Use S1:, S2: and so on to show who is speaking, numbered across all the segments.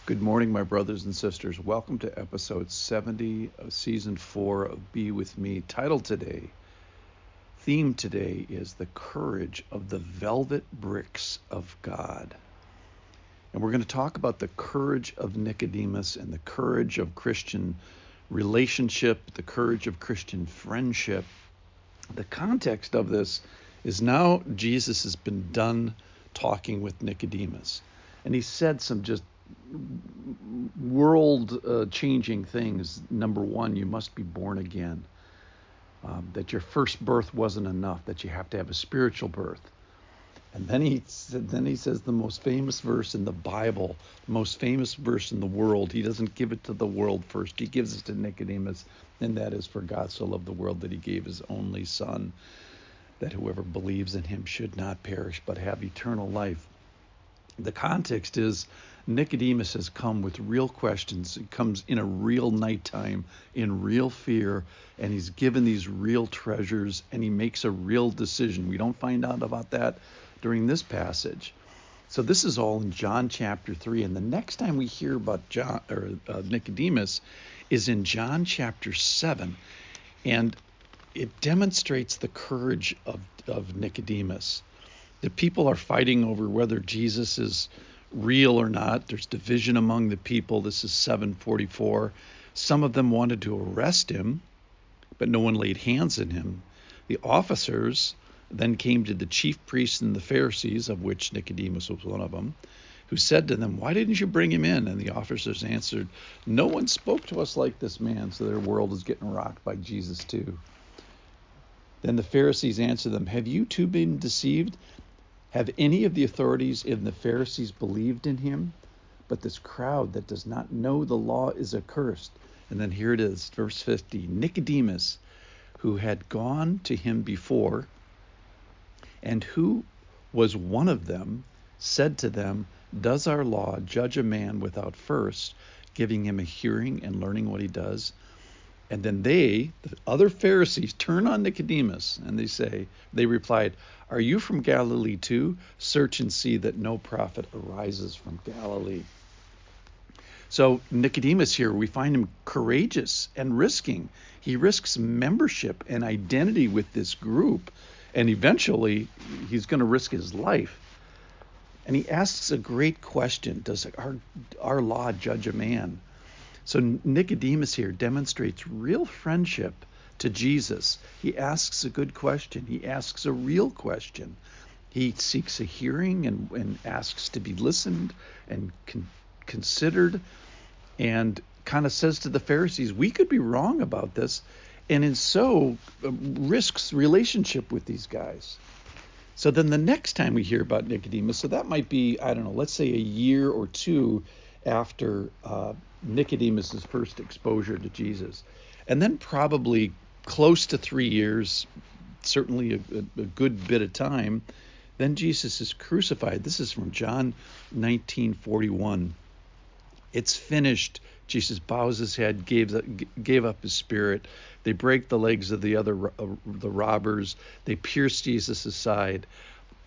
S1: Good morning, my brothers and sisters. Welcome to episode 70 of season 4 of Be With Me. Theme today is the courage of the velvet bricks of God. And we're going to talk about the courage of Nicodemus and the courage of Christian relationship, the courage of Christian friendship. The context of this is now Jesus has been done talking with Nicodemus. And he said some just world-changing things. Number one, you must be born again. That your first birth wasn't enough, that you have to have a spiritual birth. And then he says the most famous verse in the Bible, the most famous verse in the world. He doesn't give it to the world first. He gives it to Nicodemus, and that is, for God so loved the world that he gave his only son, that whoever believes in him should not perish but have eternal life. The context is Nicodemus has come with real questions. He comes in a real nighttime, in real fear, and he's given these real treasures, and he makes a real decision. We don't find out about that during this passage. So this is all in John chapter 3, and the next time we hear about Nicodemus is in John chapter 7, and it demonstrates the courage of Nicodemus. The people are fighting over whether Jesus is real or not. There's division among the people. This is 744. Some of them wanted to arrest him, but no one laid hands on him. The officers then came to the chief priests and the Pharisees, of which Nicodemus was one of them, who said to them, "Why didn't you bring him in?" And the officers answered, "No one spoke to us like this man." So their world is getting rocked by Jesus too. Then the Pharisees answered them, "Have you too been deceived? Have any of the authorities in the Pharisees believed in him? But this crowd that does not know the law is accursed." And then here it is, verse 50. Nicodemus, who had gone to him before, and who was one of them, said to them, "Does our law judge a man without first giving him a hearing and learning what he does?" And then the other Pharisees, turn on Nicodemus, and they replied, "Are you from Galilee too? Search and see that no prophet arises from Galilee." So Nicodemus here, we find him courageous and risking. He risks membership and identity with this group, and eventually he's going to risk his life. And he asks a great question: does our law judge a man? So Nicodemus here demonstrates real friendship to Jesus. He asks a good question. He asks a real question. He seeks a hearing and asks to be listened and considered, and kind of says to the Pharisees, we could be wrong about this, and in so risks relationship with these guys. So then the next time we hear about Nicodemus, so that might be, I don't know, let's say a year or two after Nicodemus's first exposure to Jesus. And then probably close to 3 years, certainly a good bit of time, then Jesus is crucified. This is from John 19:41. It's finished. Jesus bows his head, gave up his spirit. They break the legs of the robbers. They pierce Jesus' side.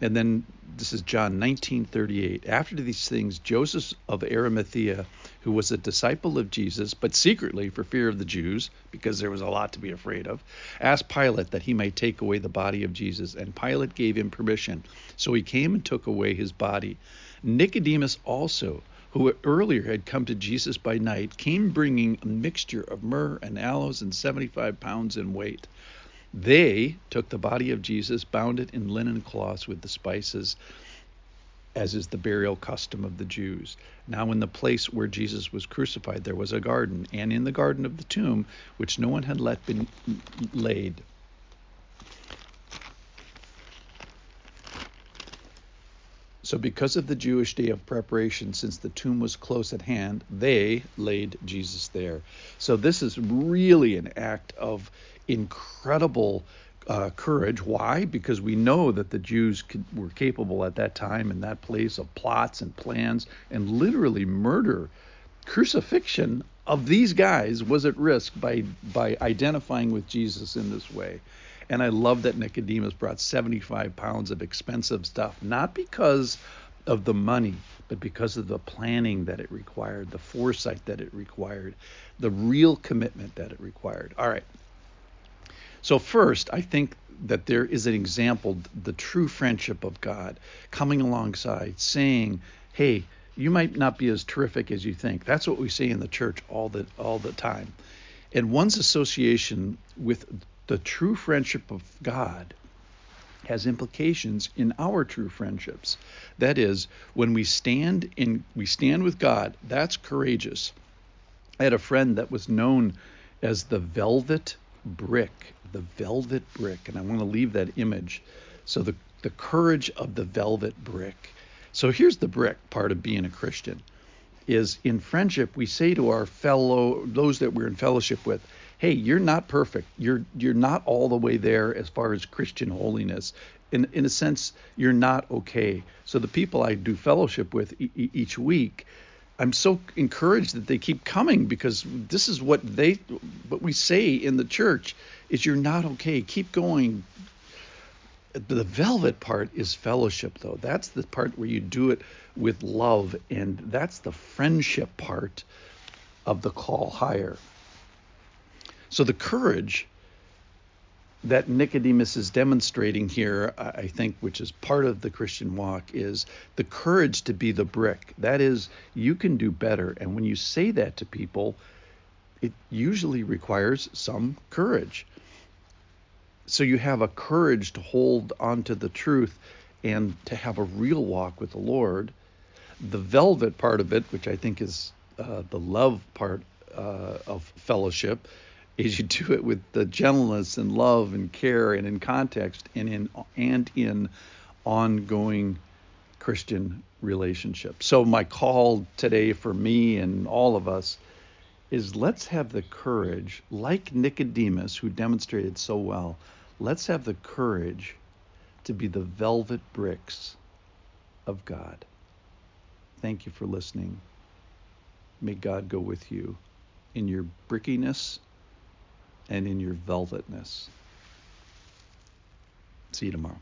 S1: And then this is John 19:38. After these things, Joseph of Arimathea, who was a disciple of Jesus, but secretly for fear of the Jews, because there was a lot to be afraid of, asked Pilate that he might take away the body of Jesus. And Pilate gave him permission. So he came and took away his body. Nicodemus also, who earlier had come to Jesus by night, came bringing a mixture of myrrh and aloes and 75 pounds in weight. They took the body of Jesus, bound it in linen cloths with the spices, as is the burial custom of the Jews. Now in the place where Jesus was crucified there was a garden, and in the garden of the tomb, which no one had let been laid. So because of the Jewish day of preparation, since the tomb was close at hand, they laid Jesus there. So this is really an act of incredible courage. Why? Because we know that the Jews were capable at that time in that place of plots and plans and literally murder. Crucifixion of these guys was at risk by identifying with Jesus in this way. And I love that Nicodemus brought 75 pounds of expensive stuff, not because of the money, but because of the planning that it required, the foresight that it required, the real commitment that it required. All right. So first, I think that there is an example, the true friendship of God coming alongside, saying, hey, you might not be as terrific as you think. That's what we say in the church all the time. And one's association with the true friendship of God has implications in our true friendships. That is, when we stand with God, that's courageous. I had a friend that was known as the velvet brick, and I want to leave that image. So the courage of the velvet brick. So here's the brick part of being a Christian, is in friendship, we say to those that we're in fellowship with, hey, you're not perfect. You're not all the way there as far as Christian holiness. In a sense, you're not okay. So the people I do fellowship with each week, I'm so encouraged that they keep coming, because this is what we say in the church is you're not okay. Keep going. The velvet part is fellowship, though. That's the part where you do it with love, and that's the friendship part of the call higher. So the courage that Nicodemus is demonstrating here, I think, which is part of the Christian walk, is the courage to be the brick. That is, you can do better. And when you say that to people, it usually requires some courage. So you have a courage to hold onto the truth and to have a real walk with the Lord. The velvet part of it, which I think is the love part of fellowship, is you do it with the gentleness and love and care and in context and in ongoing Christian relationship. So my call today for me and all of us is, let's have the courage, like Nicodemus, who demonstrated so well, let's have the courage to be the velvet bricks of God. Thank you for listening. May God go with you in your brickiness and in your velvetness. See you tomorrow.